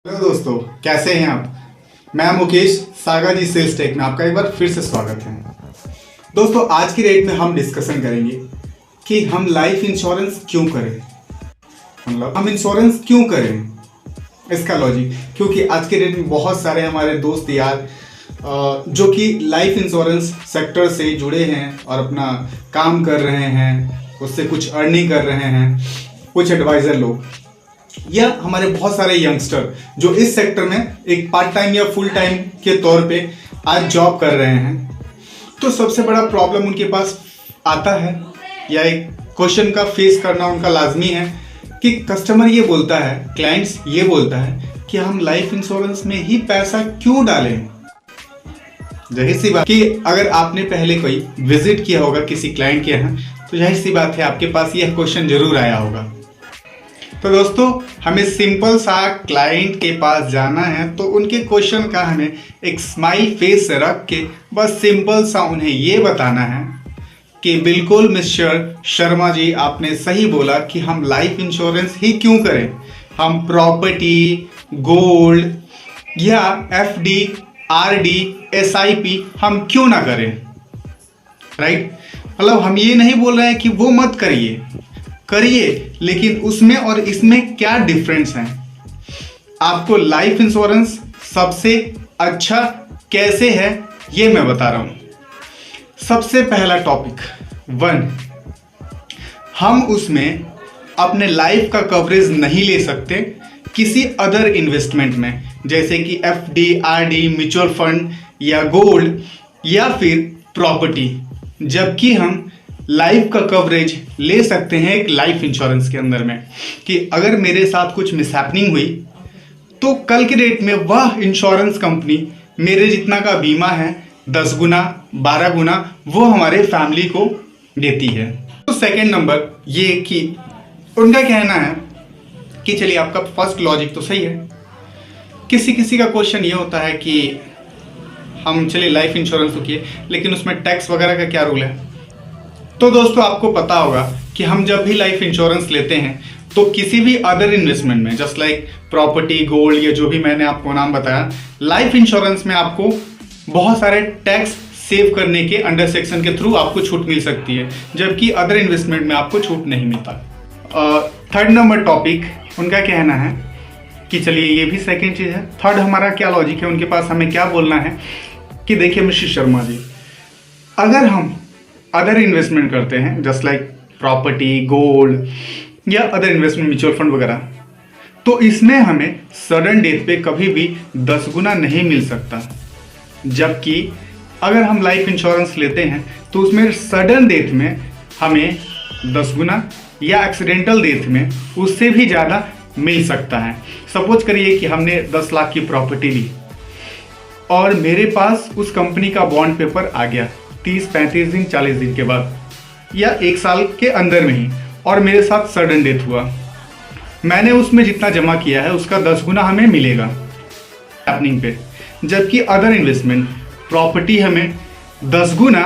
Hello दोस्तों, कैसे हैं आप। मैं मुकेश सागा जी सेल्स टेक में आपका एक बार फिर से स्वागत है। दोस्तों, आज की डेट में हम डिस्कशन करेंगे कि हम लाइफ इंश्योरेंस क्यों करें, मतलब हम इंश्योरेंस क्यों करें, इसका लॉजिक। क्योंकि आज के डेट में बहुत सारे हमारे दोस्त यार जो कि लाइफ इंश्योरेंस सेक्टर से जुड़े हैं और अपना काम कर रहे हैं, उससे कुछ अर्निंग कर रहे हैं, कुछ एडवाइज़र लोग या हमारे बहुत सारे यंगस्टर जो इस सेक्टर में एक पार्ट टाइम या फुल टाइम के तौर पे आज जॉब कर रहे हैं। तो सबसे बड़ा प्रॉब्लम उनके पास आता है या एक क्वेश्चन का फेस करना उनका लाजमी है कि कस्टमर ये बोलता है, क्लाइंट्स ये बोलता है कि हम लाइफ इंश्योरेंस में ही पैसा क्यों डालें। जाहिर सी बात कि अगर आपने पहले कोई विजिट किया होगा किसी क्लाइंट के यहाँ, तो जाहिर सी बात है आपके पास यह क्वेश्चन जरूर आया होगा। तो दोस्तों, हमें सिंपल सा क्लाइंट के पास जाना है, तो उनके क्वेश्चन का हमें एक स्माइल फेस रख के बस सिंपल सा उन्हें ये बताना है कि बिल्कुल मिस्टर शर्मा जी, आपने सही बोला कि हम लाइफ इंश्योरेंस ही क्यों करें। हम प्रॉपर्टी, गोल्ड या एफडी, आरडी, एसआईपी हम क्यों ना करें, राइट। मतलब हम ये नहीं बोल रहे हैं कि वो मत करिए, लेकिन उसमें और इसमें क्या डिफरेंस है। आपको लाइफ इंश्योरेंस सबसे अच्छा कैसे है ये मैं बता रहा हूं। सबसे पहला टॉपिक 1, हम उसमें अपने लाइफ का कवरेज नहीं ले सकते किसी अदर इन्वेस्टमेंट में, जैसे कि एफडी, आरडी, म्यूचुअल फंड या गोल्ड या फिर प्रॉपर्टी, जबकि हम लाइफ का कवरेज ले सकते हैं एक लाइफ इंश्योरेंस के अंदर में कि अगर मेरे साथ कुछ मिसहैपनिंग हुई तो कल के डेट में वह इंश्योरेंस कंपनी मेरे जितना का बीमा है 10 गुना 12 गुना वो हमारे फैमिली को देती है। तो सेकंड नंबर ये कि उनका कहना है कि चलिए, आपका फर्स्ट लॉजिक तो सही है। किसी का क्वेश्चन ये होता है कि हम चलिए लाइफ इंश्योरेंस तो किए, लेकिन उसमें टैक्स वगैरह का क्या रूल है। तो दोस्तों, आपको पता होगा कि हम जब भी लाइफ इंश्योरेंस लेते हैं तो किसी भी अदर इन्वेस्टमेंट में, जस्ट लाइक प्रॉपर्टी, गोल्ड या जो भी मैंने आपको नाम बताया, लाइफ इंश्योरेंस में आपको बहुत सारे टैक्स सेव करने के अंडर सेक्शन के थ्रू आपको छूट मिल सकती है, जबकि अदर इन्वेस्टमेंट में आपको छूट नहीं मिलता। थर्ड नंबर टॉपिक उनका कहना है कि चलिए ये भी सेकेंड चीज़ है। थर्ड हमारा क्या लॉजिक है, उनके पास हमें क्या बोलना है कि देखिए मिस्टर शर्मा जी, अगर हम अदर इन्वेस्टमेंट करते हैं जस्ट लाइक प्रॉपर्टी, गोल्ड या अदर इन्वेस्टमेंट, म्यूचुअल फंड वगैरह, तो इसमें हमें सडन डेथ पे कभी भी 10 गुना नहीं मिल सकता, जबकि अगर हम लाइफ इंश्योरेंस लेते हैं तो उसमें सडन डेथ में हमें 10 गुना या एक्सीडेंटल डेथ में उससे भी ज़्यादा मिल सकता है। सपोज करिए कि हमने 10 लाख की प्रॉपर्टी ली और मेरे पास उस कंपनी का बॉन्ड पेपर आ गया 30-35 दिन 40 दिन के बाद या 1 साल के अंदर में ही, और मेरे साथ सडन डेथ हुआ। मैंने उसमें जितना जमा किया है उसका 10 गुना हमें मिलेगा हैपनिंग पे, जबकि अदर इन्वेस्टमेंट प्रॉपर्टी हमें 10 गुना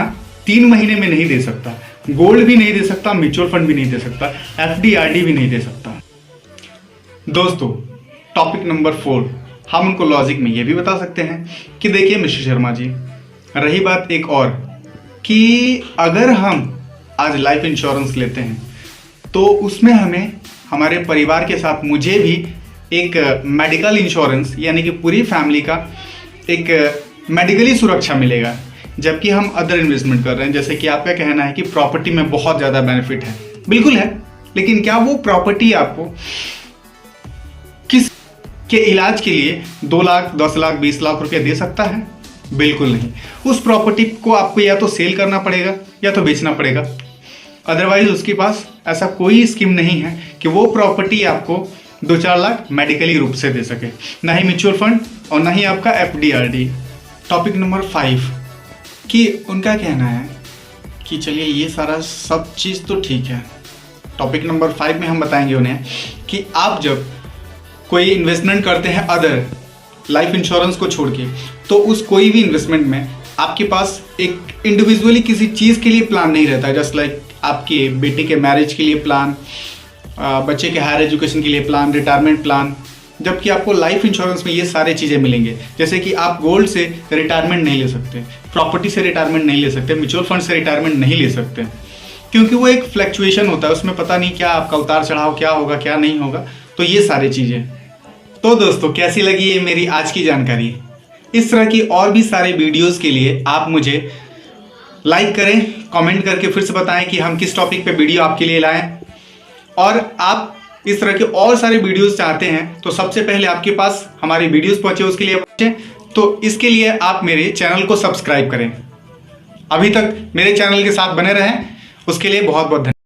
3 महीने में नहीं दे सकता, गोल्ड भी नहीं दे सकता, म्यूचुअल फंड भी नहीं दे सकता, एफडी, आरडी भी नहीं दे सकता। दोस्तों, टॉपिक नंबर 4, हम उनको लॉजिक में ये भी बता सकते हैं कि देखिए मिस्टर शर्मा जी, रही बात एक और कि अगर हम आज लाइफ इंश्योरेंस लेते हैं तो उसमें हमें हमारे परिवार के साथ मुझे भी एक मेडिकल इंश्योरेंस यानी कि पूरी फैमिली का एक मेडिकली सुरक्षा मिलेगा, जबकि हम अदर इन्वेस्टमेंट कर रहे हैं। जैसे कि आपका कहना है कि प्रॉपर्टी में बहुत ज़्यादा बेनिफिट है, बिल्कुल है, लेकिन क्या वो प्रॉपर्टी आपको किस के इलाज के लिए 2 लाख, 10 लाख, 20 लाख रुपया दे सकता है? बिल्कुल नहीं। उस प्रॉपर्टी को आपको या तो सेल करना पड़ेगा या तो बेचना पड़ेगा, अदरवाइज उसके पास ऐसा कोई स्कीम नहीं है कि वो प्रॉपर्टी आपको 2-4 लाख मेडिकली रूप से दे सके, ना ही म्यूचुअल फंड और ना ही आपका एफडी, आरडी। टॉपिक नंबर 5 कि उनका कहना है कि चलिए ये सारा सब चीज़ तो ठीक है। टॉपिक नंबर 5 में हम बताएंगे उन्हें कि आप जब कोई इन्वेस्टमेंट करते हैं अदर लाइफ इंश्योरेंस को छोड़ के, तो उस कोई भी इन्वेस्टमेंट में आपके पास एक इंडिविजुअली किसी चीज़ के लिए प्लान नहीं रहता है। जस्ट लाइक आपके बेटे के मैरिज के लिए प्लान, बच्चे के हायर एजुकेशन के लिए प्लान, रिटायरमेंट प्लान जबकि आपको लाइफ इंश्योरेंस में ये सारी चीज़ें मिलेंगे, जैसे कि आप गोल्ड से रिटायरमेंट नहीं ले सकते, प्रॉपर्टी से रिटायरमेंट नहीं ले सकते, म्यूचुअल फंड से रिटायरमेंट नहीं ले सकते, क्योंकि वो एक फ्लक्चुएशन होता है, उसमें पता नहीं क्या आपका उतार चढ़ाव क्या होगा क्या नहीं होगा। तो ये सारी चीज़ें। तो दोस्तों कैसी लगी ये मेरी आज की जानकारी? इस तरह की और भी सारे वीडियोस के लिए आप मुझे लाइक करें, कमेंट करके फिर से बताएं कि हम किस टॉपिक पे वीडियो आपके लिए लाएं। और आप इस तरह के और सारे वीडियोस चाहते हैं तो सबसे पहले आपके पास हमारी वीडियोस पहुंचे, उसके लिए पहुंचे तो इसके लिए आप मेरे चैनल को सब्सक्राइब करें। अभी तक मेरे चैनल के साथ बने रहें, उसके लिए बहुत बहुत धन्यवाद।